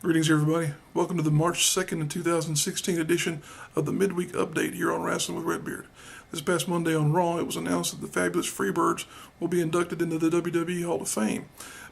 Greetings, everybody. Welcome to the March 2nd, 2016 edition of the Midweek Update here on Rasslin with Redbeard. This past Monday on Raw, it was announced that the fabulous Freebirds will be inducted into the WWE Hall of Fame,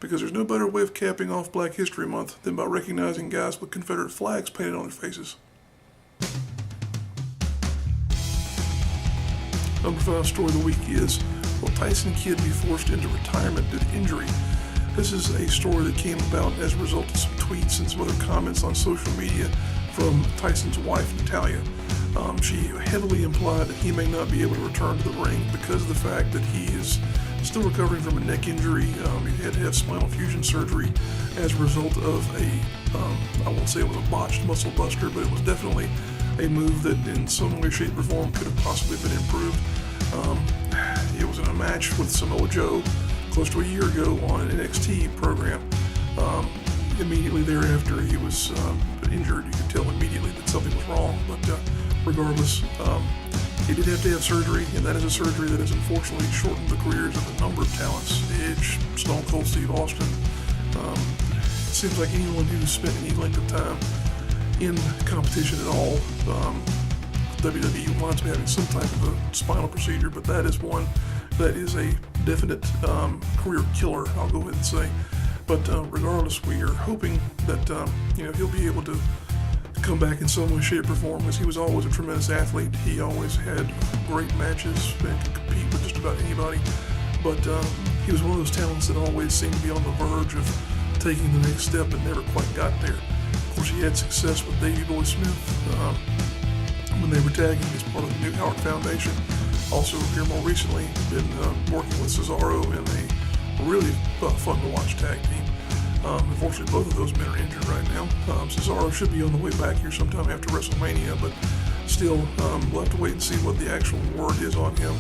because there's no better way of capping off Black History Month than by recognizing guys with Confederate flags painted on their faces. Number 5 story of the week is, will Tyson Kidd be forced into retirement due to injury? This is a story that came about as a result of some tweets and some other comments on social media from Tyson's wife, Natalia. She heavily implied that he may not be able to return to the ring because of the fact that he is still recovering from a neck injury. He had to have spinal fusion surgery as a result of I won't say it was a botched muscle buster, but it was definitely a move that in some way, shape, or form could have possibly been improved. It was in a match with Samoa Joe close to a year ago on an NXT program. Immediately thereafter, he was injured. You could tell immediately that something was wrong, but regardless, he did have to have surgery, and that is a surgery that has unfortunately shortened the careers of a number of talents. Edge, Stone Cold Steve Austin. It seems like anyone who's spent any length of time in competition at all, WWE winds up having some type of a spinal procedure, but that is one that is a definite career killer, I'll go ahead and say. But regardless, we are hoping that he'll be able to come back in some way, shape, or form, because he was always a tremendous athlete. He always had great matches and could compete with just about anybody. But he was one of those talents that always seemed to be on the verge of taking the next step but never quite got there. Of course, he had success with Davey Boy Smith when they were tagging as part of the New Howard Foundation. Also, here more recently, been working with Cesaro in a really fun to watch tag team. Unfortunately, both of those men are injured right now. Cesaro should be on the way back here sometime after WrestleMania, but still, we'll have to wait and see what the actual word is on him.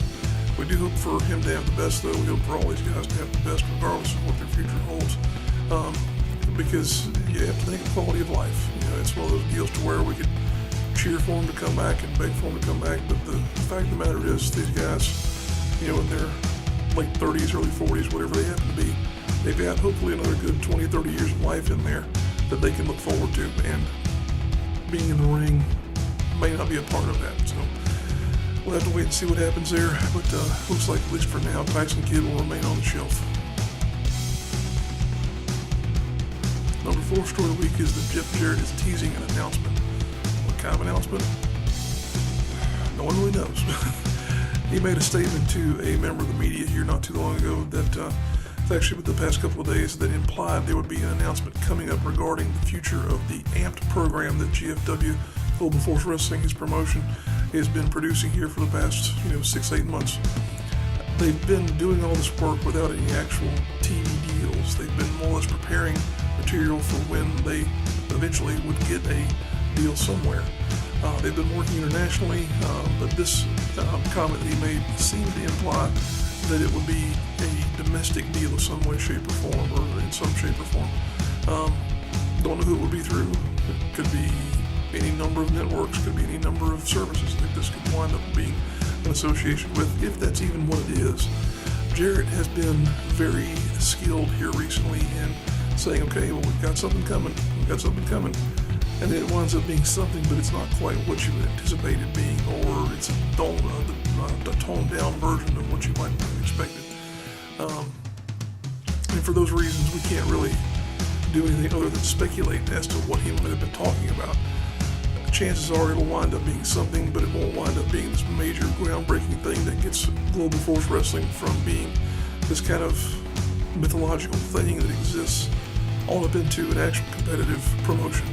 We do hope for him to have the best, though. We hope for all these guys to have the best, regardless of what their future holds. Because you have to think of quality of life. It's one of those deals to where we could cheer for him to come back and beg for him to come back, but the fact of the matter is, these guys, in their late 30s, early 40s, whatever they happen to be, they've got hopefully another good 20, 30 years of life in there that they can look forward to, and being in the ring may not be a part of that. So we'll have to wait and see what happens there, but looks like, at least for now, Tyson Kidd will remain on the shelf. Number 4 story of the week is that Jeff Jarrett is teasing an announcement. What kind of announcement? No one really knows. He made a statement to a member of the media here not too long ago that actually with the past couple of days that implied there would be an announcement coming up regarding the future of the Amped program that GFW, Global Force Wrestling, his promotion, has been producing here for the past 6-8 months. They've been doing all this work without any actual TV deals. They've been more or less preparing material for when they eventually would get a deal somewhere. They've been working internationally, but this comment that he made seemed to imply that it would be a domestic deal of some way, shape, or form, or in some shape or form. Don't know who it would be through. It could be any number of networks, could be any number of services that this could wind up being an association with, if that's even what it is. Jarrett has been very skilled here recently in saying, okay, well, we've got something coming, and then it winds up being something, but it's not quite what you would anticipate it being, or it's a toned down version of what you might have expected. And for those reasons, we can't really do anything other than speculate as to what he might have been talking about. Chances are it'll wind up being something, but it won't wind up being this major groundbreaking thing that gets Global Force Wrestling from being this kind of mythological thing that exists all up into an actual competitive promotion.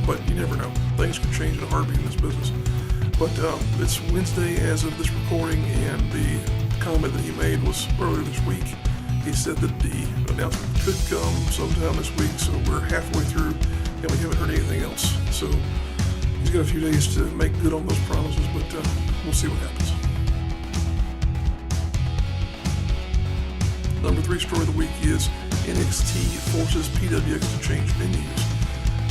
But you never know. Things can change in a heartbeat in this business. But it's Wednesday as of this recording, and the comment that he made was earlier this week. He said that the announcement could come sometime this week, so we're halfway through, and we haven't heard anything else. So he's got a few days to make good on those promises, but we'll see what happens. Number 3 story of the week is NXT forces PWX to change venues.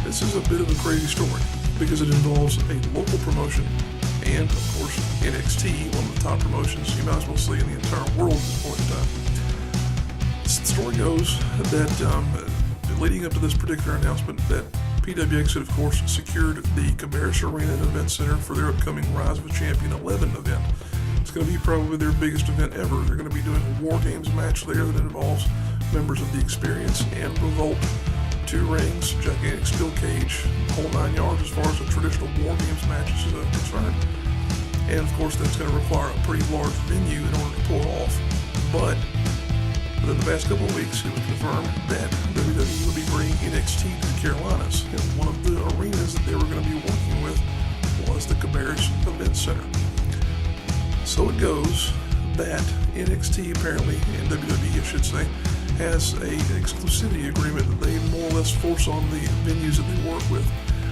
This is a bit of a crazy story because it involves a local promotion and, of course, NXT, one of the top promotions you might as well see in the entire world at this point in time. The story goes that leading up to this particular announcement, that PWX had, of course, secured the Cabarrus Arena and Event Center for their upcoming Rise of a Champion 11 event. It's going to be probably their biggest event ever. They're going to be doing a War Games match there that involves members of the Experience and Revolt, 2 rings, gigantic steel cage, whole 9 yards as far as the traditional War Games matches is concerned. And of course, that's going to require a pretty large venue in order to pull it off. But within the past couple of weeks, it was confirmed that WWE will be bringing NXT to the Carolinas. And one of the arenas that they were going to be working with was the Cabarrus Event Center. So it goes that NXT apparently, and WWE I should say, has a exclusivity agreement that they more or less force on the venues that they work with,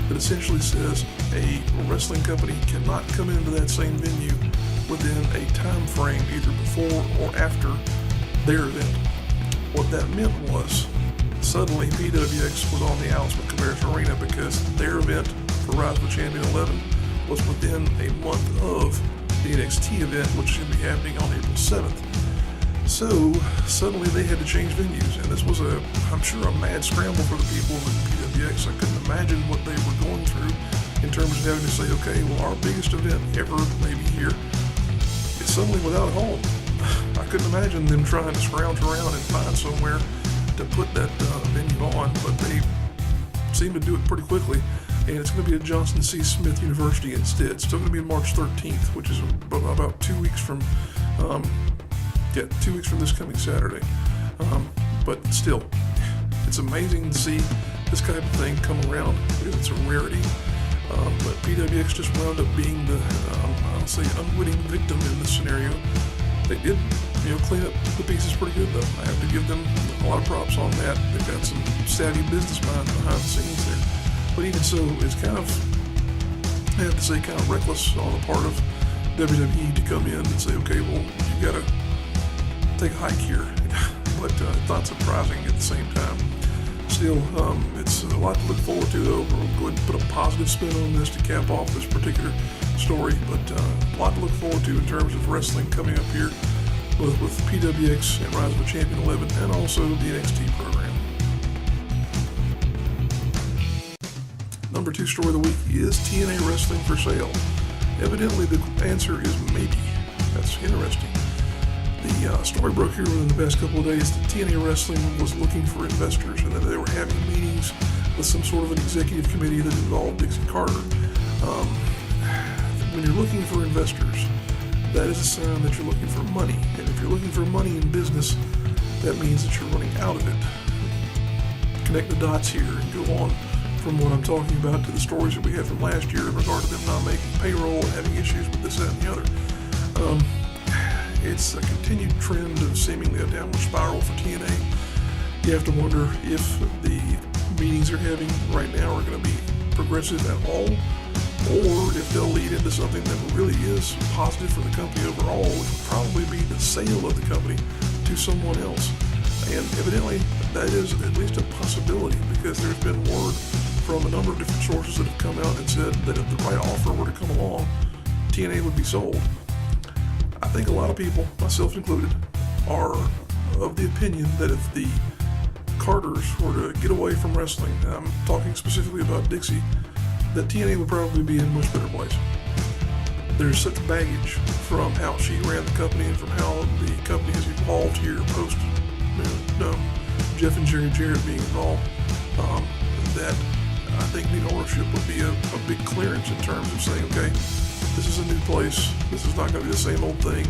that essentially says a wrestling company cannot come into that same venue within a time frame either before or after their event. What that meant was suddenly PWX was on the outs with Cabarrus Arena because their event for Rise of the Champion 11 was within a month of the NXT event, which should be happening on April 7th. So suddenly they had to change venues, and this was I'm sure a mad scramble for the people at PWX. I couldn't imagine what they were going through in terms of having to say, okay, well, our biggest event ever, maybe here, is suddenly without a home. I couldn't imagine them trying to scrounge around and find somewhere to put that venue on, but they seem to do it pretty quickly. And it's going to be at Johnson C. Smith University instead. It's still going to be March 13th, which is about 2 weeks from 2 weeks from this coming Saturday. But still, it's amazing to see this kind of thing come around because it's a rarity. But PWX just wound up being the, I'll say, unwitting victim in this scenario. They did, clean up the pieces pretty good, though. I have to give them a lot of props on that. They've got some savvy business minds behind the scenes there. But even so, it's kind of, I have to say, kind of reckless on the part of WWE to come in and say, okay, well, you got to take a hike here. But it's not surprising at the same time. Still, it's a lot to look forward to, though. We'll go ahead and put a positive spin on this to cap off this particular story. But a lot to look forward to in terms of wrestling coming up here, both with PWX and Rise of a Champion 11 and also the NXT program. Number 2 story of the week is TNA Wrestling for sale. Evidently, the answer is maybe. That's interesting. The story broke here within the past couple of days that TNA Wrestling was looking for investors and that they were having meetings with some sort of an executive committee that involved Dixie Carter. When you're looking for investors, that is a sign that you're looking for money. And if you're looking for money in business, that means that you're running out of it. Connect the dots here and go on from what I'm talking about to the stories that we had from last year in regard to them not making payroll and having issues with this, that, and the other. It's a continued trend of seemingly a downward spiral for TNA. You have to wonder if the meetings they're having right now are going to be progressive at all, or if they'll lead into something that really is positive for the company overall, which will probably be the sale of the company to someone else. And evidently, that is at least a possibility because there's been word from a number of different sources that have come out and said that if the right offer were to come along, TNA would be sold. I think a lot of people, myself included, are of the opinion that if the Carters were to get away from wrestling, and I'm talking specifically about Dixie, that TNA would probably be in a much better place. There's such baggage from how she ran the company and from how the company has evolved here post Jeff and Jerry Jarrett being involved, that I think the ownership would be a big clearance in terms of saying, okay, this is a new place, this is not going to be the same old thing,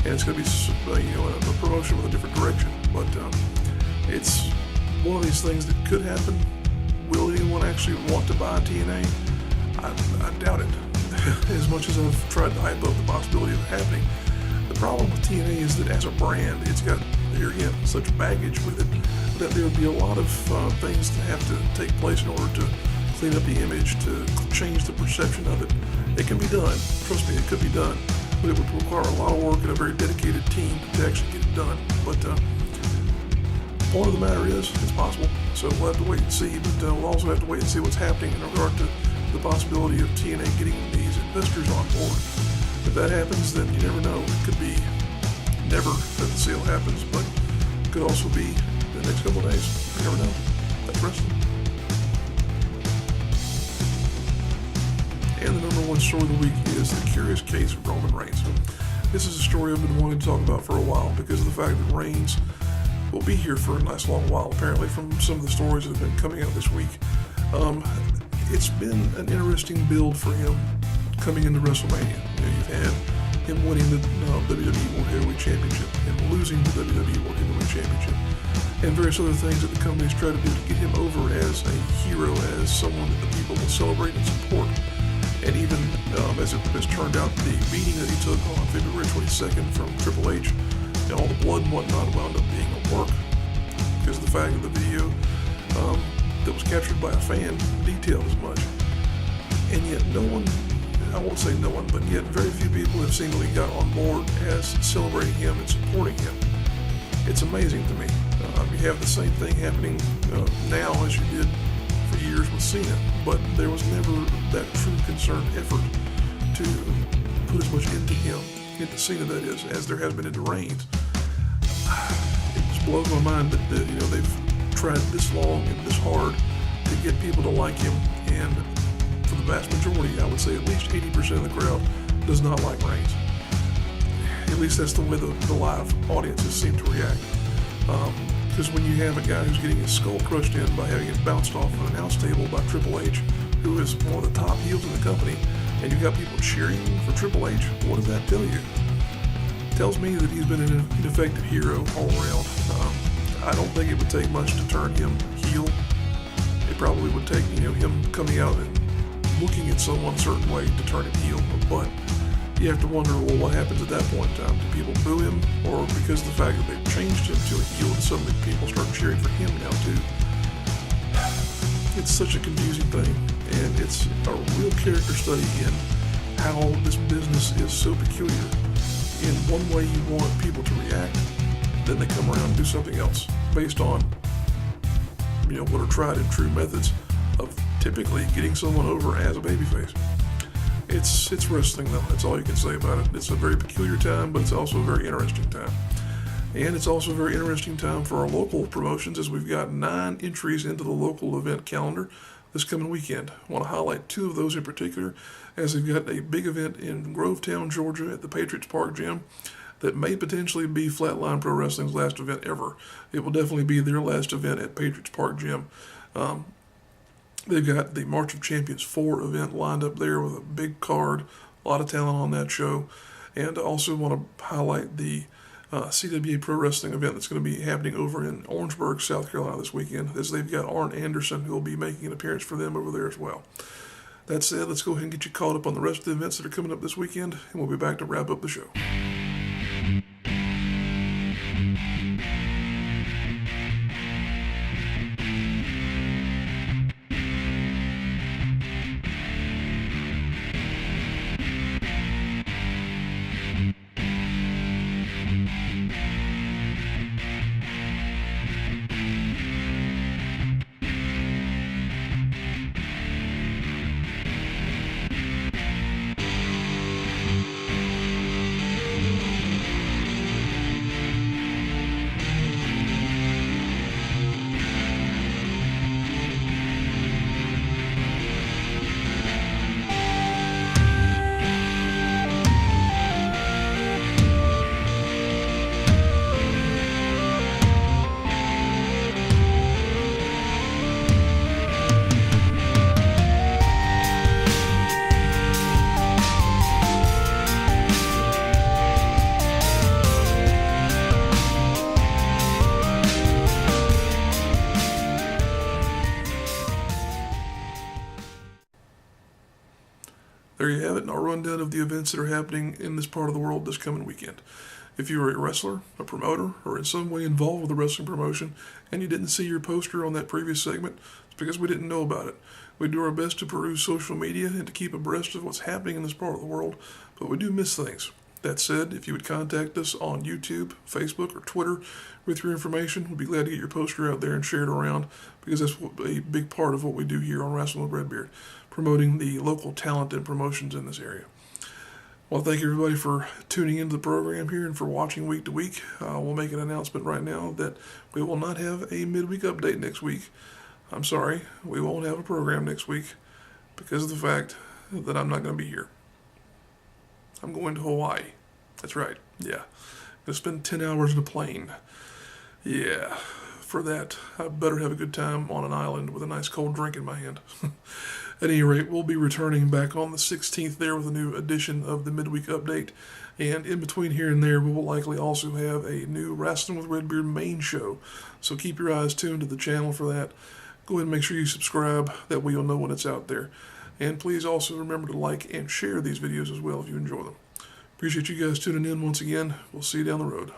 and it's going to be a promotion with a different direction. But it's one of these things that could happen. Will anyone actually want to buy TNA? I doubt it. As much as I've tried to hype up the possibility of it happening, the problem with TNA is that as a brand, it's got, here again, such baggage with it that there would be a lot of things that have to take place in order to clean up the image, to change the perception of it. It can be done. Trust me, it could be done. But it would require a lot of work and a very dedicated team to actually get it done. But point of the matter is, it's possible. So we'll have to wait and see. But we'll also have to wait and see what's happening in regard to the possibility of TNA getting these investors on board. If that happens, then you never know. It could be never that the sale happens, but it could also be the next couple of days. You never know. wrestling. And the number one story of the week is the curious case of Roman Reigns. This is a story I've been wanting to talk about for a while because of the fact that Reigns will be here for a nice long while, apparently, from some of the stories that have been coming out this week. It's been an interesting build for him coming into WrestleMania. You've had him winning the WWE World Heavyweight Championship and losing the WWE World Heavyweight Championship, and various other things that the company's tried to do to get him over as a hero, as someone that the people will celebrate and support. And even as it has turned out, the beating that he took on February 22nd from Triple H, and all the blood and whatnot wound up being a work because of the fact that the video that was captured by a fan detailed as much. And yet no one, I won't say no one, but yet very few people have seemingly got on board as celebrating him and supporting him. It's amazing to me. You have the same thing happening now as you did for years with Cena, but there was never that true concerted effort to put as much into him, into Cena that is, as there has been into Reigns. It just blows my mind that they've tried this long and this hard to get people to like him, and for the vast majority, I would say at least 80% of the crowd does not like Reigns. At least that's the way the live audiences seem to react. Because when you have a guy who's getting his skull crushed in by having it bounced off of an announce table by Triple H, who is one of the top heels in the company, and you've got people cheering for Triple H, what does that tell you? It tells me that he's been an ineffective hero all around. I don't think it would take much to turn him heel. It probably would take him coming out and looking at someone a certain way to turn him heel, but you have to wonder, well, what happens at that point in time? Do people boo him? Or because of the fact that they've changed him to a heel, and suddenly people start cheering for him now too? It's such a confusing thing, and it's a real character study in how this business is so peculiar. In one way you want people to react, then they come around and do something else based on what are tried and true methods of typically getting someone over as a babyface. It's wrestling, though. That's all you can say about it. It's a very peculiar time, but it's also a very interesting time. And it's also a very interesting time for our local promotions, as we've got 9 entries into the local event calendar this coming weekend. I want to highlight 2 of those in particular, as they've got a big event in Grovetown, Georgia at the Patriots Park Gym that may potentially be Flatline Pro Wrestling's last event ever. It will definitely be their last event at Patriots Park Gym. They've got the March of Champions 4 event lined up there with a big card, a lot of talent on that show. And I also want to highlight the CWA Pro Wrestling event that's going to be happening over in Orangeburg, South Carolina this weekend, as they've got Arn Anderson, who will be making an appearance for them over there as well. That said, let's go ahead and get you caught up on the rest of the events that are coming up this weekend, and we'll be back to wrap up the show. There you have it, our rundown of the events that are happening in this part of the world this coming weekend. If you are a wrestler, a promoter, or in some way involved with a wrestling promotion, and you didn't see your poster on that previous segment, it's because we didn't know about it. We do our best to peruse social media and to keep abreast of what's happening in this part of the world, but we do miss things. That said, if you would contact us on YouTube, Facebook, or Twitter with your information, we'd be glad to get your poster out there and share it around, because that's a big part of what we do here on Rasslin with Redbeard, promoting the local talent and promotions in this area. Well, thank you everybody for tuning into the program here and for watching week to week. We'll make an announcement right now that we will not have a midweek update next week. I'm sorry, we won't have a program next week because of the fact that I'm not going to be here. I'm going to Hawaii. That's right, yeah. I'm going to spend 10 hours in a plane. Yeah, for that, I better have a good time on an island with a nice cold drink in my hand. At any rate, we'll be returning back on the 16th there with a new edition of the midweek update. And in between here and there, we will likely also have a new Rasslin with Redbeard main show. So keep your eyes tuned to the channel for that. Go ahead and make sure you subscribe. That way you'll know when it's out there. And please also remember to like and share these videos as well if you enjoy them. Appreciate you guys tuning in once again. We'll see you down the road.